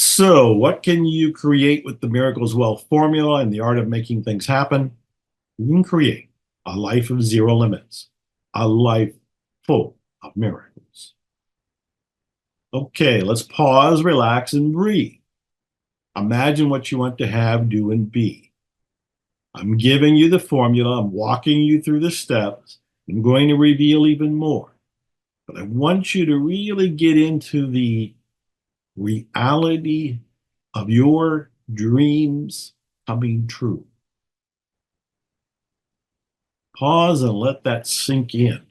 So, what can you create with the Miracles Wealth formula and the art of making things happen? You can create a life of zero limits, a life full of miracles. Okay, let's pause, relax, and breathe. Imagine what you want to have, do, and be. I'm giving you the formula, I'm walking you through the steps. I'm going to reveal even more. But I want you to really get into the reality of your dreams coming true. Pause and let that sink in.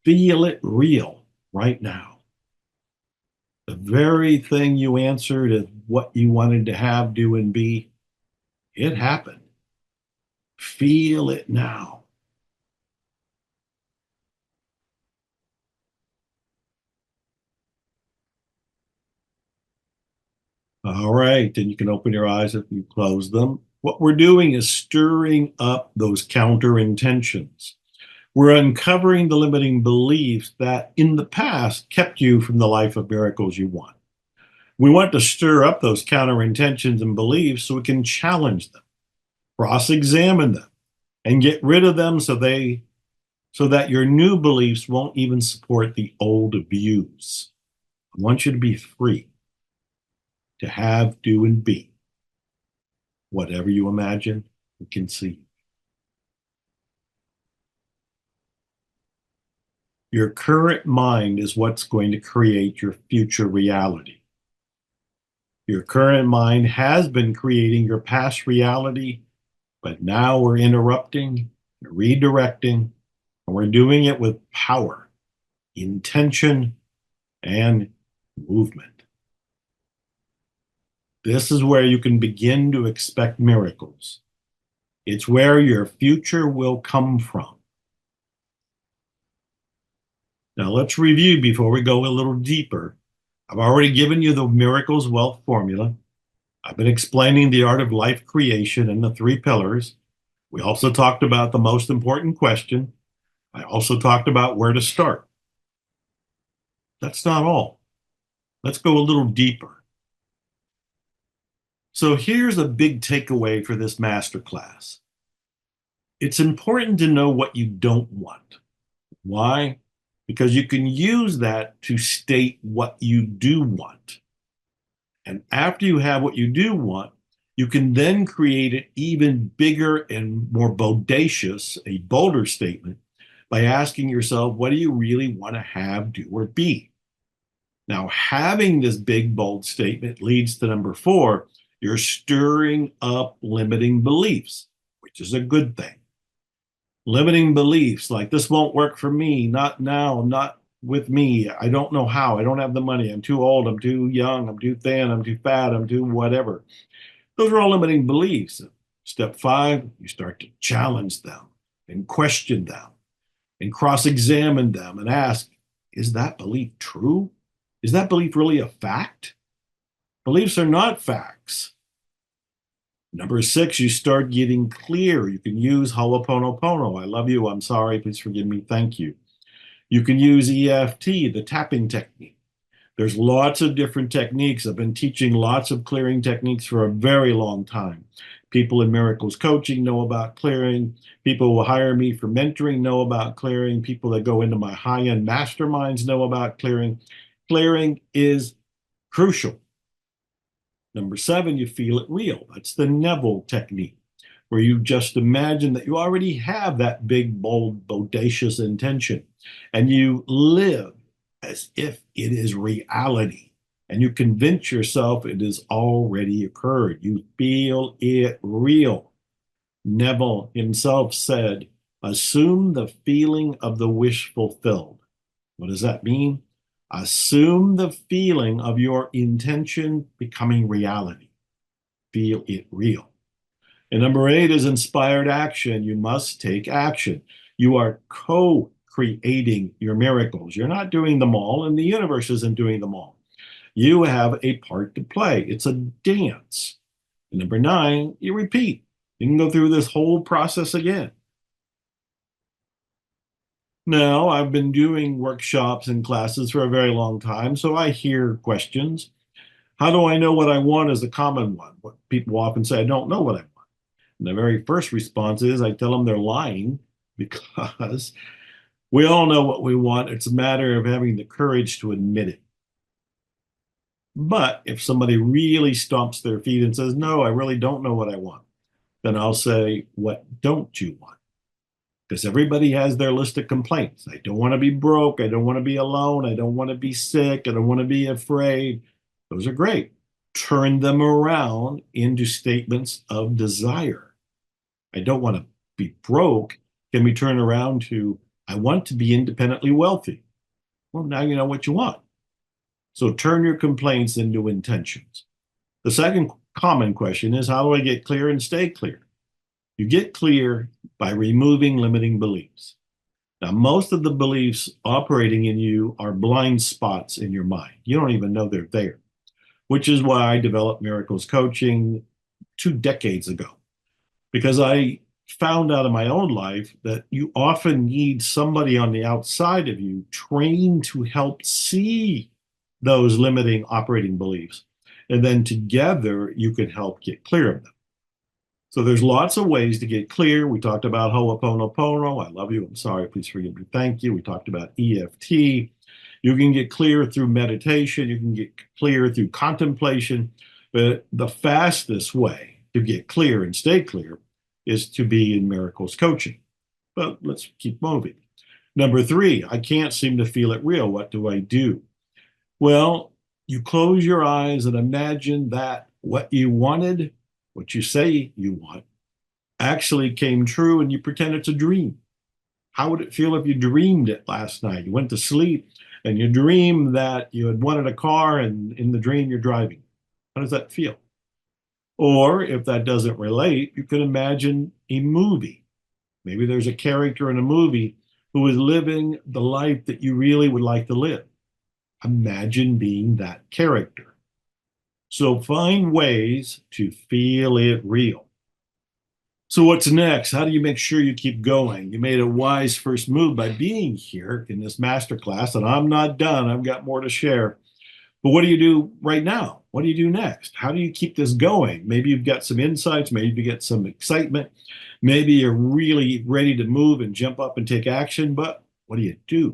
Feel it real right now. The very thing you answered as what you wanted to have, do, and be, it happened. Feel it now. All right, and you can open your eyes if you close them. What we're doing is stirring up those counter intentions. We're uncovering the limiting beliefs that in the past kept you from the life of miracles you want. We want to stir up those counter intentions and beliefs so we can challenge them, cross-examine them, and get rid of them so that your new beliefs won't even support the old views. I want you to be free to have, do, and be whatever you imagine and conceive. Your current mind is what's going to create your future reality. Your current mind has been creating your past reality, but now we're interrupting, redirecting, and we're doing it with power, intention, and movement. This is where you can begin to expect miracles. It's where your future will come from. Now let's review before we go a little deeper. I've already given you the Miracles Wealth formula. I've been explaining the art of life creation and the three pillars. We also talked about the most important question. I also talked about where to start. That's not all. Let's go a little deeper. So here's a big takeaway for this masterclass. It's important to know what you don't want. Why? Because you can use that to state what you do want. And after you have what you do want, you can then create an even bigger and more bodacious, a bolder statement by asking yourself, what do you really want to have, do, or be? Now, having this big, bold statement leads to number 4, you're stirring up limiting beliefs, which is a good thing. Limiting beliefs like this won't work for me, not now, not with me. I don't know how. I don't have the money. I'm too old. I'm too young. I'm too thin. I'm too fat. I'm too whatever. Those are all limiting beliefs. Step 5, you start to challenge them and question them and cross-examine them and ask, is that belief true? Is that belief really a fact? Beliefs are not facts. Number 6, you start getting clear. You can use Ho'oponopono. I love you. I'm sorry. Please forgive me. Thank you. You can use EFT, the tapping technique. There's lots of different techniques. I've been teaching lots of clearing techniques for a very long time. People in Miracles Coaching know about clearing. People who hire me for mentoring know about clearing. People that go into my high-end masterminds know about clearing. Clearing is crucial. Number 7, you feel it real. That's the Neville technique, where you just imagine that you already have that big, bold, bodacious intention, and you live as if it is reality, and you convince yourself it has already occurred. You feel it real. Neville himself said, assume the feeling of the wish fulfilled. What does that mean? Assume the feeling of your intention becoming reality. Feel it real. And number 8 is inspired action. You must take action. You are co-creating your miracles. You're not doing them all, and the universe isn't doing them all. You have a part to play. It's a dance. And number 9, you repeat. You can go through this whole process again. Now, I've been doing workshops and classes for a very long time, so I hear questions. How do I know what I want is a common one. What people often say, I don't know what I want. And the very first response is I tell them they're lying because we all know what we want. It's a matter of having the courage to admit it. But if somebody really stomps their feet and says, no, I really don't know what I want, then I'll say, what don't you want? Because everybody has their list of complaints. I don't want to be broke. I don't want to be alone. I don't want to be sick. I don't want to be afraid. Those are great. Turn them around into statements of desire. I don't want to be broke. Can we turn around to, I want to be independently wealthy? Well, now you know what you want. So turn your complaints into intentions. The second common question is, how do I get clear and stay clear? You get clear by removing limiting beliefs. Now, most of the beliefs operating in you are blind spots in your mind. You don't even know they're there, which is why I developed miracles coaching 2 decades ago, because I found out in my own life that you often need somebody on the outside of you trained to help see those limiting operating beliefs. And then together you can help get clear of them. So there's lots of ways to get clear. We talked about Ho'oponopono. I love you. I'm sorry. Please forgive me. Thank you. We talked about EFT. You can get clear through meditation. You can get clear through contemplation. But the fastest way to get clear and stay clear is to be in miracles coaching. But let's keep moving. Number 3, I can't seem to feel it real. What do I do? Well, you close your eyes and imagine that what you wanted, what you say you want, actually came true, and you pretend it's a dream. How would it feel if you dreamed it last night? You went to sleep and you dreamed that you had wanted a car, and in the dream you're driving. How does that feel? Or if that doesn't relate, you can imagine a movie. Maybe there's a character in a movie who is living the life that you really would like to live. Imagine being that character. So find ways to feel it real. So what's next? How do you make sure you keep going? You made a wise first move by being here in this masterclass, and I'm not done. I've got more to share. But what do you do right now? What do you do next? How do you keep this going? Maybe you've got some insights. Maybe you get some excitement. Maybe you're really ready to move and jump up and take action. But what do you do?